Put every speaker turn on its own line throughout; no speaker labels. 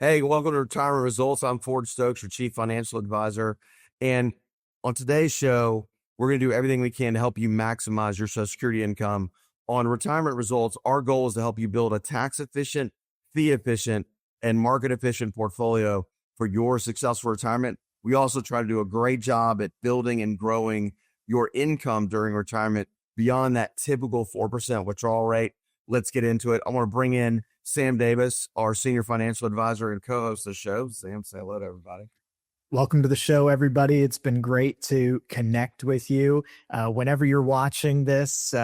Hey, welcome to Retirement Results. I'm Ford Stokes, your Chief Financial Advisor. And on today's show, we're going to do everything we can to help you maximize your Social Security income. On Retirement Results, our goal is to help you build a tax-efficient, fee-efficient, and market-efficient portfolio for your successful retirement. We also try to do a great job at building and growing your income during retirement beyond that typical 4% withdrawal rate. Let's get into it. I want to bring in Sam Davis, our Senior Financial Advisor and co-host of the show. Sam, say hello to everybody.
Welcome to the show, everybody. It's been great to connect with you. Whenever you're watching this,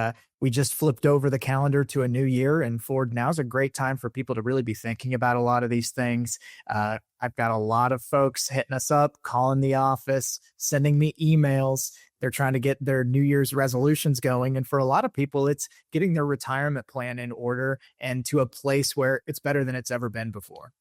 we just flipped over the calendar to a new year, and Ford, now's a great time for people to really be thinking about a lot of these things. I've got a lot of folks hitting us up, calling the office, sending me emails. They're trying to get their New Year's resolutions going. And for a lot of people, it's getting their retirement plan in order and to a place where it's better than it's ever been before.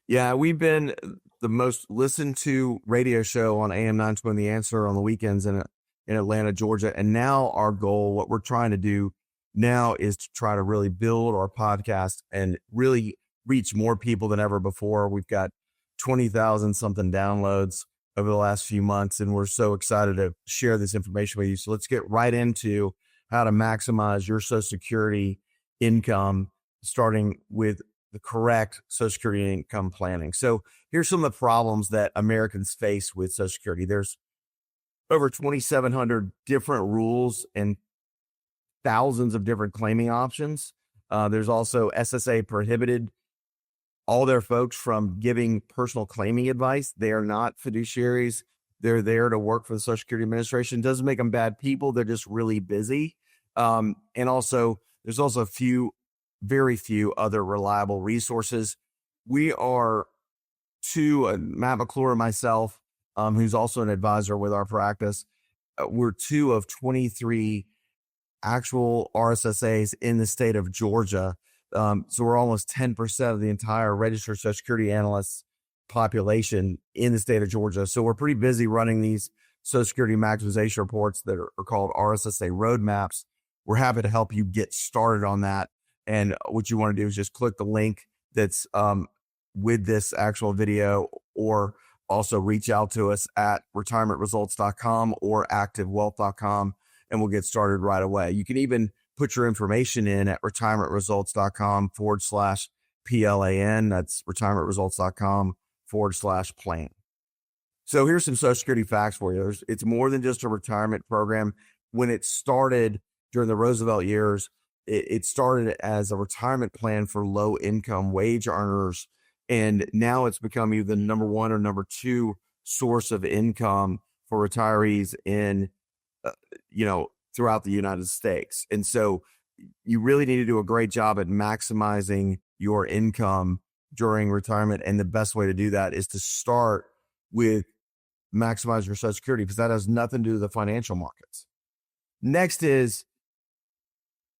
Yeah, we've been the most listened to radio show on AM 920 The Answer on the weekends in Atlanta, Georgia. And now our goal, what we're trying to do now, is to try to really build our podcast and really reach more people than ever before. We've got 20,000 something downloads over the last few months, and we're so excited to share this information with you. So let's get right into how to maximize your Social Security income, starting with the correct Social Security income planning. So here's some of the problems that Americans face with Social Security. There's over 2,700 different rules and thousands of different claiming options. There's also SSA prohibited all their folks from giving personal claiming advice. They are not fiduciaries. They're there to work for the Social Security Administration. Doesn't make them bad people. They're just really busy. And also, there's also very few other reliable resources. We are Matt McClure and myself, who's also an advisor with our practice. We're 2 of 23 actual RSSAs in the state of Georgia. So we're almost 10% of the entire Registered Social Security Analyst population in the state of Georgia. So we're pretty busy running these Social Security maximization reports that are called RSSA roadmaps. We're happy to help you get started on that. And what you want to do is just click the link that's with this actual video, or also reach out to us at retirementresults.com or activewealth.com, and we'll get started right away. You can even put your information in at retirementresults.com/PLAN. That's retirementresults.com/plan. So here's some Social Security facts for you. It's more than just a retirement program. When it started during the Roosevelt years, it started as a retirement plan for low income wage earners. And now it's become either the number 1 or number 2 source of income for retirees in, throughout the United States. And so you really need to do a great job at maximizing your income during retirement. And the best way to do that is to start with maximize your Social Security, because that has nothing to do with the financial markets. Next is,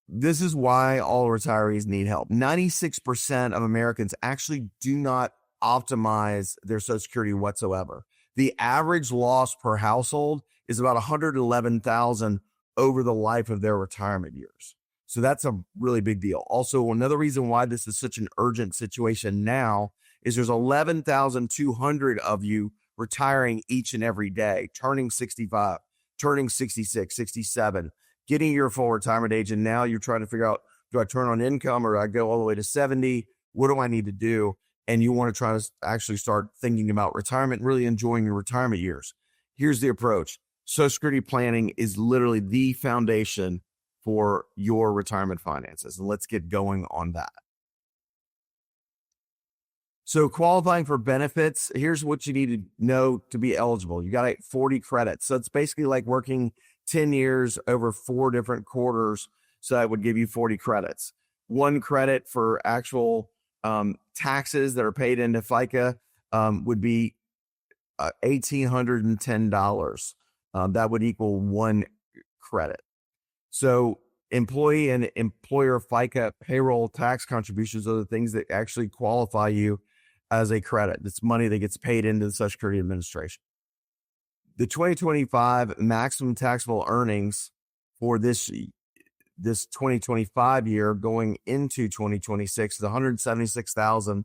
this is why all retirees need help. 96% of Americans actually do not optimize their Social Security whatsoever. The average loss per household is about $111,000 over the life of their retirement years. So that's a really big deal. Also, another reason why this is such an urgent situation now is there's 11,200 of you retiring each and every day, turning 65, turning 66, 67, getting your full retirement age. And now you're trying to figure out, do I turn on income or do I go all the way to 70? What do I need to do? And you want to try to actually start thinking about retirement, really enjoying your retirement years. Here's the approach. Social Security planning is literally the foundation for your retirement finances. And let's get going on that. So qualifying for benefits, here's what you need to know to be eligible. You got 40 credits. So it's basically like working 10 years over 4 different quarters. So that would give you 40 credits. 1 credit for actual taxes that are paid into FICA would be $1,810. That would equal 1 credit. So employee and employer FICA payroll tax contributions are the things that actually qualify you as a credit. It's money that gets paid into the Social Security Administration. The 2025 maximum taxable earnings for this 2025 year going into 2026 is $176,100.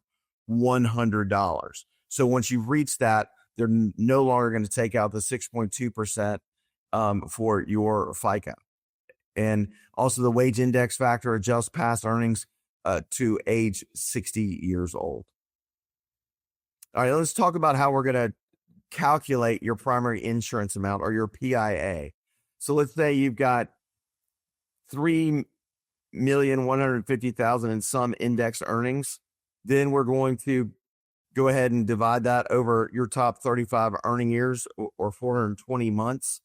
$100. So once you've reached that, they're no longer going to take out the 6.2% for your FICA. And also the wage index factor adjusts past earnings to age 60 years old. All right, let's talk about how we're going to calculate your primary insurance amount, or your PIA. So let's say you've got 3,150,000 in some index earnings. Then we're going to go ahead and divide that over your top 35 earning years, or 420 months.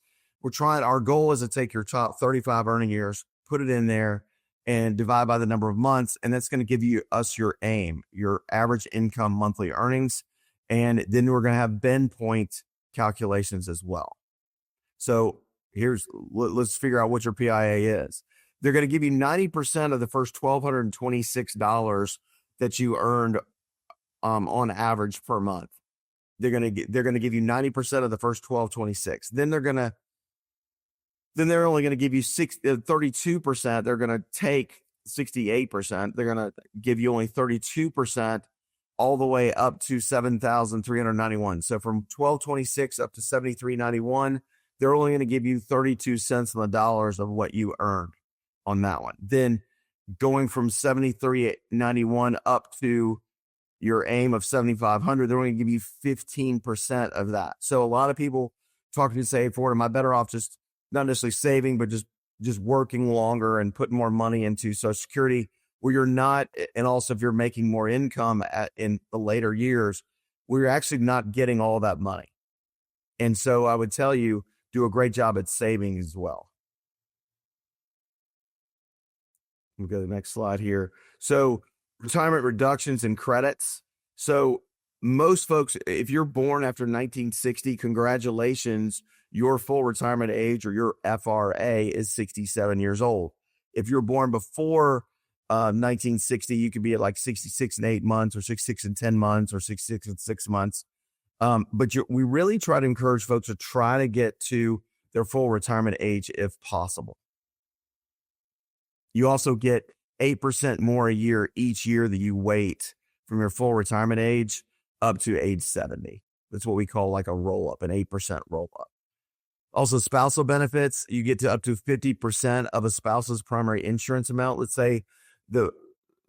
Our goal is to take your top 35 earning years, put it in there, and divide by the number of months. And that's going to give us your AIM, your average income monthly earnings. And then we're going to have bend point calculations as well. So let's figure out what your PIA is. They're going to give you 90% of the first $1,226 that you earned on average per month. They're going to give you 90% of the first $1,226. Then they're only going to give you 32%. They're going to take 68%. They're going to give you only 32% all the way up to $7,391. So from $1,226 up to $7,391, they're only going to give you 32 cents on the dollars of what you earned on that one. Then going from $7,391 up to your AIM of $7,500, they're only going to give you 15% of that. So a lot of people talk to me and say, Ford, am I better off just not necessarily saving, but just working longer and putting more money into Social Security, where you're not, and also if you're making more income in the later years, where you're actually not getting all that money. And so I would tell you, do a great job at saving as well. We'll go to the next slide here. So retirement reductions and credits. So most folks, if you're born after 1960, congratulations, your full retirement age, or your FRA, is 67 years old. If you're born before 1960, you could be at like 66 and 8 months, or 66 and 10 months, or 66 and 6 months. But we really try to encourage folks to try to get to their full retirement age if possible. You also get 8% more a year each year that you wait from your full retirement age up to age 70. That's what we call like a roll up, an 8% roll up. Also, spousal benefits, you get to up to 50% of a spouse's primary insurance amount. Let's say the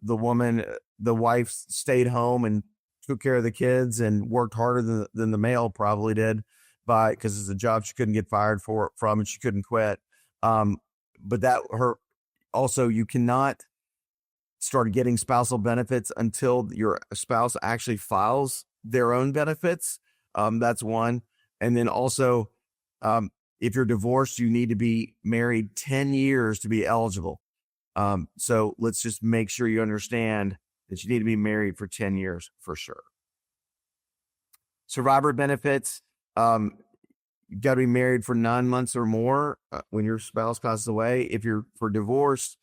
wife stayed home and took care of the kids and worked harder than the male probably did, because it's a job she couldn't get fired from, and she couldn't quit. Also, you cannot start getting spousal benefits until your spouse actually files their own benefits. That's one. And then also, if you're divorced, you need to be married 10 years to be eligible. So let's just make sure you understand that you need to be married for 10 years for sure. Survivor benefits, you got to be married for 9 months or more when your spouse passes away. If you're for divorce,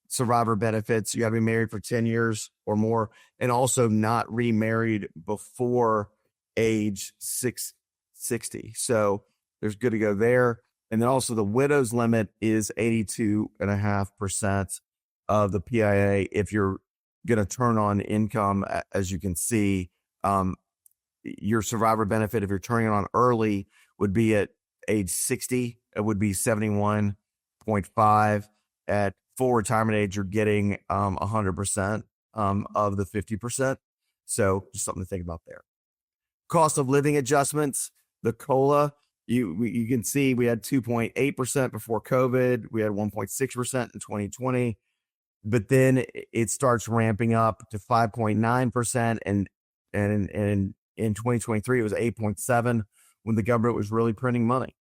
survivor benefits, you got to be married for 10 years or more, and also not remarried before age 60. So there's good to go there. And then also the widow's limit is 82.5% of the PIA. If you're going to turn on income, as you can see, your survivor benefit, if you're turning it on early, would be at age 60. It would be 71.5. At full retirement age, you're getting 100% of the 50%. So just something to think about there. Cost of living adjustments, the COLA, you can see we had 2.8% before COVID. We had 1.6% in 2020, but then it starts ramping up to 5.9%, and in 2023 it was 8.7% when the government was really printing money.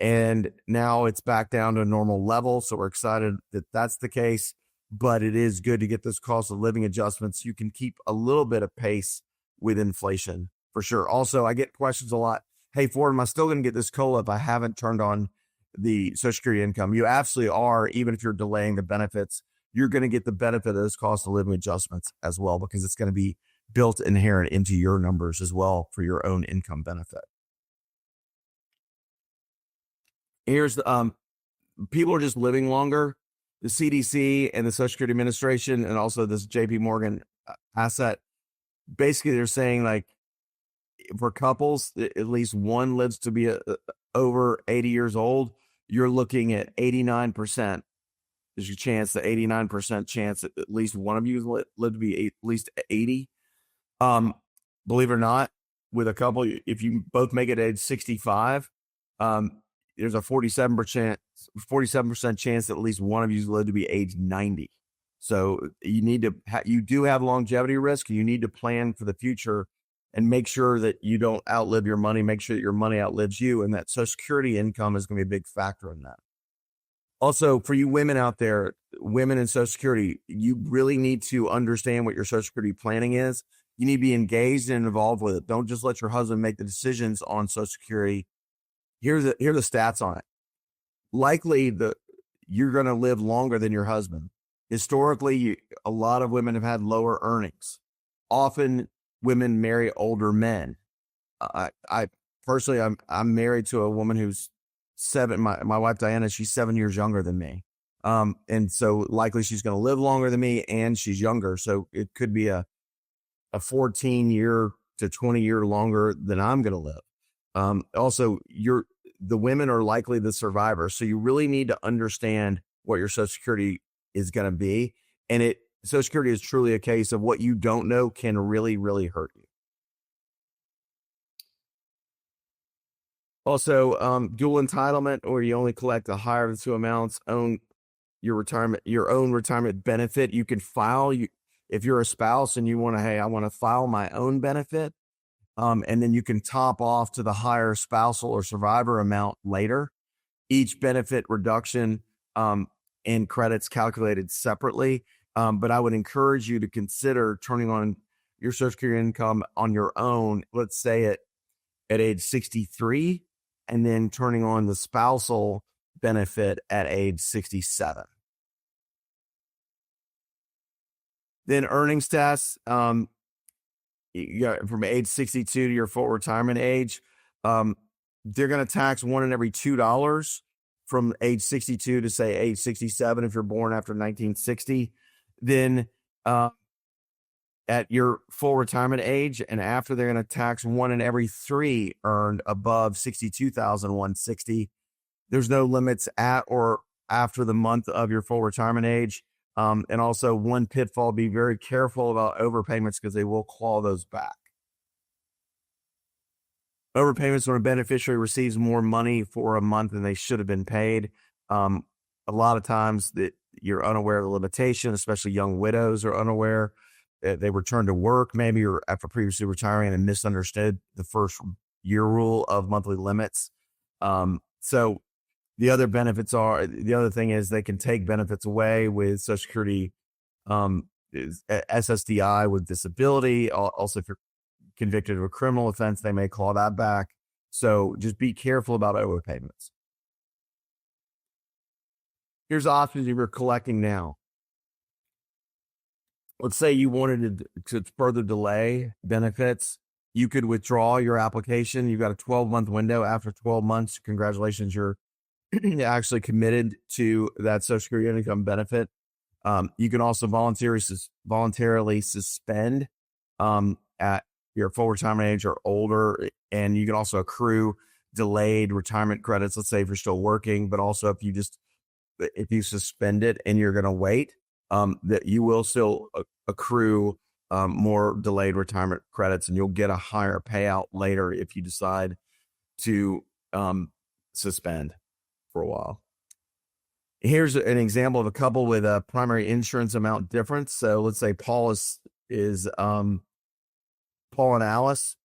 And now it's back down to a normal level. So we're excited that that's the case, but it is good to get those cost of living adjustments. You can keep a little bit of pace with inflation for sure. Also, I get questions a lot. Hey, Ford, am I still going to get this COLA if I haven't turned on the Social Security income? You absolutely are. Even if you're delaying the benefits, you're going to get the benefit of those cost of living adjustments as well, because it's going to be built inherent into your numbers as well for your own income benefit. Here's the people are just living longer. The CDC and the Social Security Administration, and also this JP Morgan asset basically they're saying like for couples, at least one lives to be over 80 years old. You're looking at 89%. There's a chance, the 89% chance that at least one of you live to be at least 80. Um, Believe it or not, with a couple, if you both make it age 65, there's a 47% chance that at least one of you live to be age 90. So you need to, you do have longevity risk. You need to plan for the future and make sure that you don't outlive your money. Make sure that your money outlives you, and that Social Security income is going to be a big factor in that. Also, for you women out there, women in Social Security, you really need to understand what your Social Security planning is. You need to be engaged and involved with it. Don't just let your husband make the decisions on Social Security. Here are the stats on it. Likely, you're going to live longer than your husband. Historically, a lot of women have had lower earnings. Often, women marry older men. I personally, I'm married to a woman who's my wife Diana, she's 7 years younger than me. And so likely she's going to live longer than me, and she's younger. So it could be a 14-year to 20-year longer than I'm going to live. Also, the women are likely the survivors. So you really need to understand what your Social Security is going to be. And Social Security is truly a case of what you don't know can really, really hurt you. Also, dual entitlement, or you only collect a higher of the two amounts, own your own retirement benefit. You can file, if you're a spouse and you want to, hey, I want to file my own benefit. And then you can top off to the higher spousal or survivor amount later. Each benefit reduction and credits calculated separately. But I would encourage you to consider turning on your Social Security income on your own, let's say at age 63, and then turning on the spousal benefit at age 67. Then earnings tests, from age 62 to your full retirement age, they're going to tax one in every $2 from age 62 to say age 67 if you're born after 1960. Then at your full retirement age and after, they're going to tax one in every 3 earned above $62,160. There's no limits at or after the month of your full retirement age. And also, one pitfall, be very careful about overpayments because they will claw those back. Overpayments when a beneficiary receives more money for a month than they should have been paid. A lot of times that you're unaware of the limitation, especially young widows are unaware. They return to work maybe or after previously retiring and misunderstood the first year rule of monthly limits. So the other thing is they can take benefits away with Social Security, SSDI with disability. Also, if you're convicted of a criminal offense, they may claw that back. So just be careful about overpayments. Here's options if you're collecting now. Let's say you wanted to further delay benefits. You could withdraw your application. You've got a 12-month window. After 12 months, congratulations, you're actually committed to that Social Security income benefit. You can also voluntarily suspend at your full retirement age or older, and you can also accrue delayed retirement credits. Let's say if you're still working, but also if you suspend it and you're going to wait, that you will still accrue more delayed retirement credits, and you'll get a higher payout later if you decide to suspend for a while. Here's an example of a couple with a primary insurance amount difference. So let's say Paul is Paul and Alice.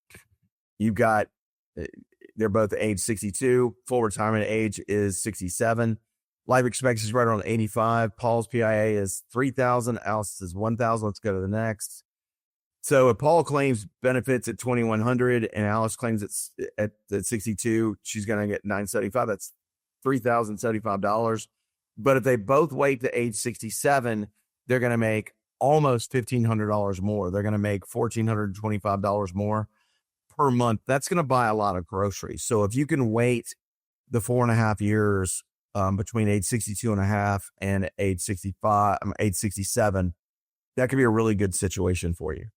You've got, they're both age 62. Full retirement age is 67. Life expectancy is right around 85. Paul's PIA is 3,000. Alice's is 1,000. Let's go to the next. So if Paul claims benefits at 2,100 and Alice claims it's at 62, she's going to get 975. That's $3,075. But if they both wait to age 67, they're going to make almost $1,500 more. They're going to make $1,425 more per month. That's going to buy a lot of groceries. So if you can wait the 4.5 years between age 62 and a half and age 67, that could be a really good situation for you.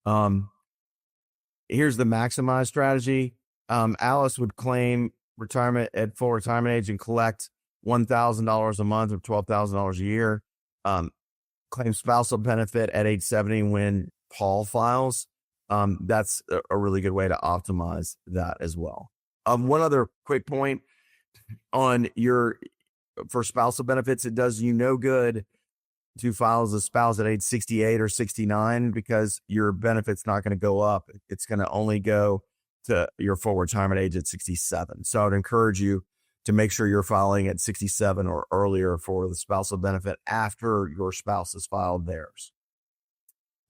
Here's the maximize strategy. Alice would claim retirement at full retirement age and collect $1,000 a month or $12,000 a year. Claim spousal benefit at age 70 when Paul files. That's a really good way to optimize that as well. One other quick point on for spousal benefits, it does you no good to file as a spouse at age 68 or 69 because your benefit's not going to go up. It's going to only go to your full retirement age at 67. So I would encourage you to make sure you're filing at 67 or earlier for the spousal benefit after your spouse has filed theirs.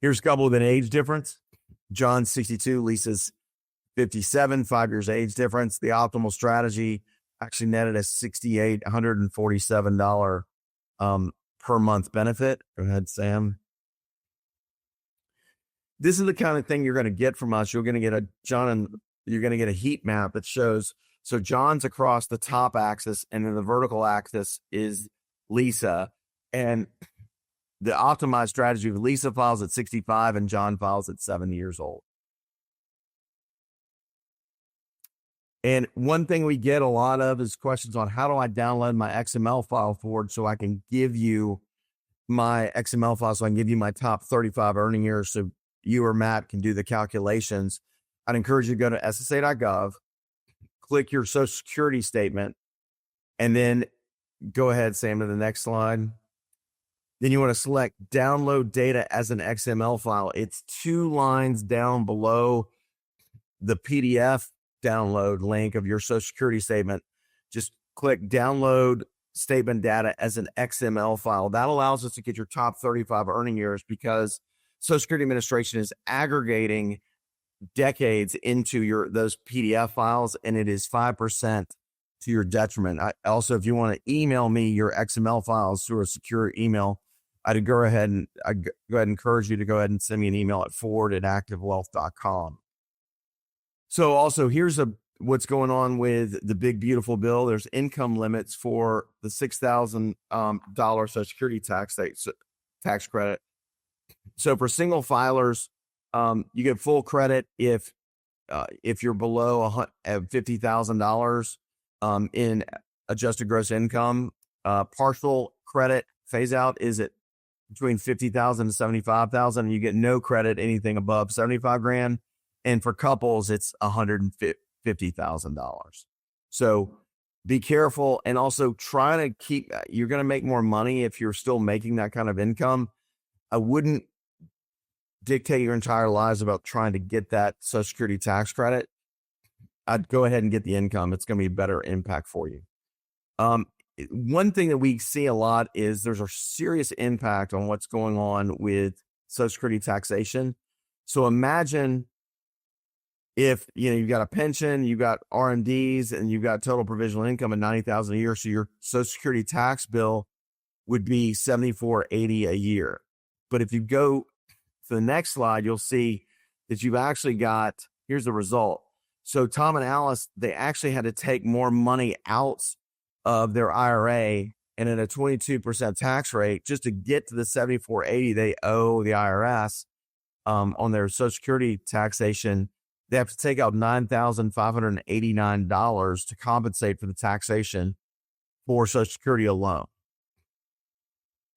Here's a couple of an age difference. John's 62, Lisa's 57, 5 years age difference. The optimal strategy actually netted a $6,847 per month benefit. Go ahead, Sam. This is the kind of thing you're going to get from us. You're going to get you're going to get a heat map that shows. So John's across the top axis, and then the vertical axis is Lisa. And the optimized strategy of Lisa files at 65 and John files at 70 years old. And one thing we get a lot of is questions on how do I download my XML file forward so I can give you my XML file, so I can give you my top 35 earning years so you or Matt can do the calculations. I'd encourage you to go to ssa.gov, click your Social Security statement, and then go ahead, Sam, to the next slide. Then you want to select download data as an XML file. It's 2 lines down below the PDF download link of your Social Security statement. Just click download statement data as an XML file. That allows us to get your top 35 earning years because Social Security Administration is aggregating decades into those PDF files, and it is 5% to your detriment. Also, if you want to email me your XML files through a secure email, I'd go ahead and encourage you to go ahead and send me an email at forward@activewealth.com. So also here's what's going on with the big, beautiful bill. There's income limits for the $6,000 Social Security tax credit. So for single filers, you get full credit if you're below $50,000 in adjusted gross income. Partial credit phase out is at between $50,000 and $75,000, and you get no credit anything above $75,000. And for couples, it's $150,000. So be careful, and also try to keep. You're going to make more money if you're still making that kind of income. I wouldn't dictate your entire lives about trying to get that Social Security tax credit. I'd go ahead and get the income. It's going to be a better impact for you. One thing that we see a lot is there's a serious impact on what's going on with Social Security taxation. So imagine if you've got a pension, you've got RMDs, and you've got total provisional income of $90,000 a year. So your Social Security tax bill would be $74.80 a year. But if you go to the next slide, you'll see that you've actually got, here's the result. So Tom and Alice, they actually had to take more money out of their IRA, and at a 22% tax rate, just to get to the $74.80 they owe the IRS on their Social Security taxation. They have to take out $9,589 to compensate for the taxation for Social Security alone.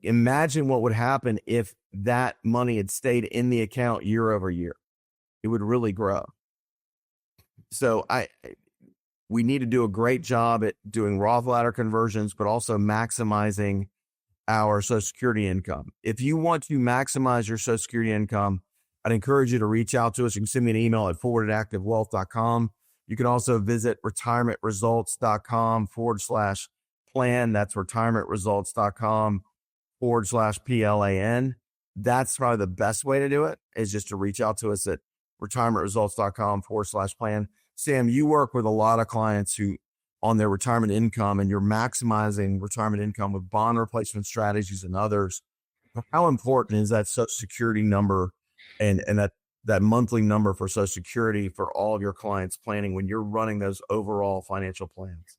Imagine what would happen if that money had stayed in the account year over year. It would really grow. So we need to do a great job at doing Roth ladder conversions, but also maximizing our Social Security income. If you want to maximize your Social Security income, I'd encourage you to reach out to us. You can send me an email at forward@activewealth.com. You can also visit retirementresults.com/plan. That's retirementresults.com/PLAN. That's probably the best way to do it, is just to reach out to us at retirementresults.com/plan. Sam, you work with a lot of clients who on their retirement income, and you're maximizing retirement income with bond replacement strategies and others. How important is that Social Security number and that monthly number for Social Security for all of your clients planning when you're running those overall financial plans?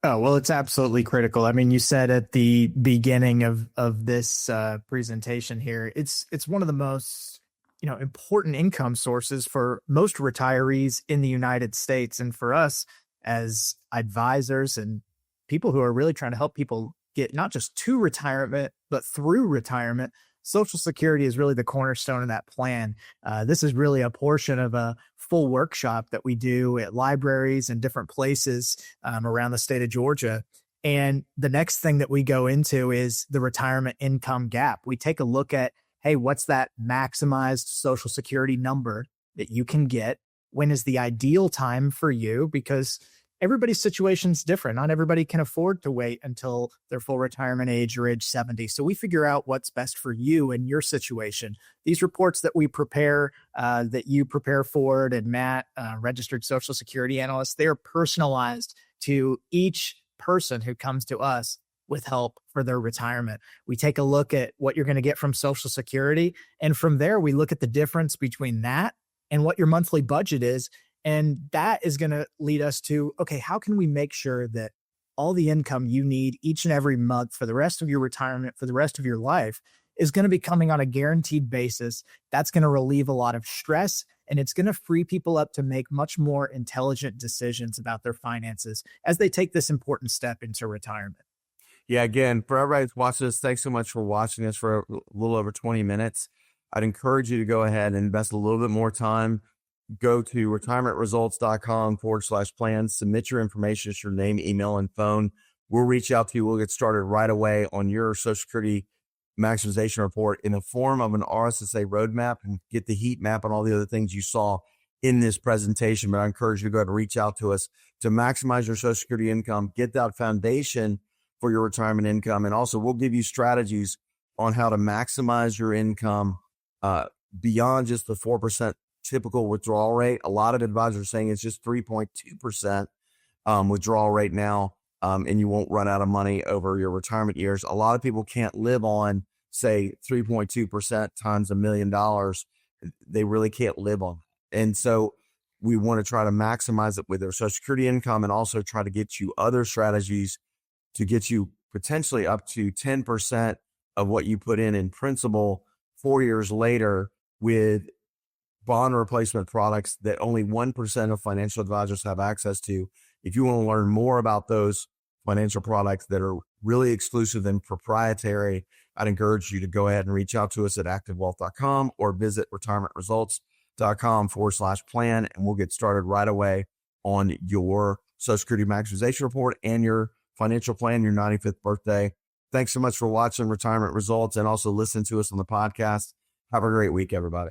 Oh, well, it's absolutely critical. I mean, you said at the beginning of this presentation here, it's one of the most important income sources for most retirees in the United States. And for us as advisors and people who are really trying to help people get not just to retirement, but through retirement, Social Security is really the cornerstone of that plan. This is really a portion of a full workshop that we do at libraries and different places around the state of Georgia. And the next thing that we go into is the retirement income gap. We take a look at, hey, what's that maximized Social Security number that you can get? When is the ideal time for you? Because everybody's situation is different. Not everybody can afford to wait until their full retirement age or age 70. So we figure out what's best for you and your situation. These reports that we prepare, that you prepare Ford and Matt, Registered Social Security Analysts, they are personalized to each person who comes to us with help for their retirement. We take a look at what you're going to get from Social Security. And from there, we look at the difference between that and what your monthly budget is. And that is going to lead us to, okay, how can we make sure that all the income you need each and every month for the rest of your retirement, for the rest of your life, is going to be coming on a guaranteed basis? That's going to relieve a lot of stress, and it's going to free people up to make much more intelligent decisions about their finances as they take this important step into retirement.
Yeah, again, for everybody that's watching this, thanks so much for watching us for a little over 20 minutes. I'd encourage you to go ahead and invest a little bit more time. Go to retirementresults.com/plan, submit your information, it's your name, email, and phone. We'll reach out to you. We'll get started right away on your Social Security maximization report in the form of an RSSA roadmap, and get the heat map and all the other things you saw in this presentation. But I encourage you to go ahead and reach out to us to maximize your Social Security income, get that foundation for your retirement income. And also we'll give you strategies on how to maximize your income beyond just the 4% typical withdrawal rate. A lot of advisors are saying it's just 3.2% withdrawal rate now, and you won't run out of money over your retirement years. A lot of people can't live on, say, 3.2% times $1 million. They really can't live on it. And so we want to try to maximize it with their Social Security income, and also try to get you other strategies to get you potentially up to 10% of what you put in principal 4 years later, with bond replacement products that only 1% of financial advisors have access to. If you want to learn more about those financial products that are really exclusive and proprietary, I'd encourage you to go ahead and reach out to us at activewealth.com or visit retirementresults.com/plan, and we'll get started right away on your Social Security maximization report and your financial plan, your 95th birthday. Thanks so much for watching Retirement Results, and also listen to us on the podcast. Have a great week, everybody.